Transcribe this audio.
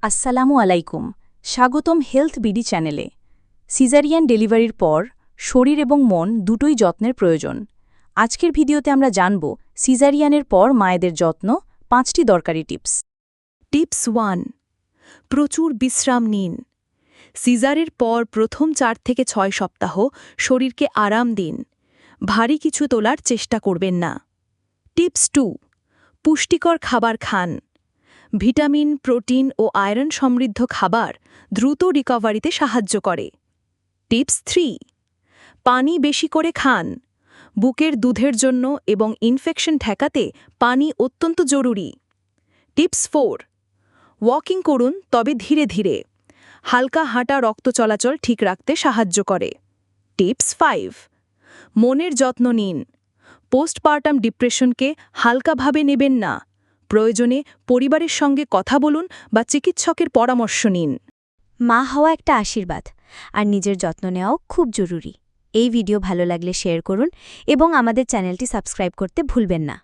আসসালামু আলাইকুম, স্বাগতম হেলথ বিডি চ্যানেলে। সিজারিয়ান ডেলিভারির পর শরীর এবং মন দুটোই যত্নের প্রয়োজন। আজকের ভিডিওতে আমরা জানব সিজারিয়ানের পর মায়েদের যত্ন 5টি দরকারি টিপস। টিপস 1। প্রচুর বিশ্রাম নিন। সিজারের পর প্রথম 4 থেকে 6 সপ্তাহ শরীরকে আরাম দিন। ভারী কিছু তোলার চেষ্টা করবেন না। টিপস 2। পুষ্টিকর খাবার খান। ভিটামিন, প্রোটিন ও আয়রন সমৃদ্ধ খাবার দ্রুত রিকভারিতে সাহায্য করে। টিপস 3। পানি বেশি করে খান। বুকের দুধের জন্য এবং ইনফেকশন ঠেকাতে পানি অত্যন্ত জরুরি। টিপস 4। ওয়াকিং করুন, তবে ধীরে ধীরে। হালকা হাঁটা রক্ত চলাচল ঠিক রাখতে সাহায্য করে। টিপস 5। মনের যত্ন নিন। পোস্টপার্টাম ডিপ্রেশনকে হালকাভাবে নেবেন না। প্রয়োজনে পরিবারের সঙ্গে কথা বলুন বা চিকিৎসকের পরামর্শ নিন। মা হওয়া একটা আশীর্বাদ, আর নিজের যত্ন নেওয়াও খুব জরুরি। এই ভিডিও ভালো লাগলে শেয়ার করুন এবং আমাদের চ্যানেলটি সাবস্ক্রাইব করতে ভুলবেন না।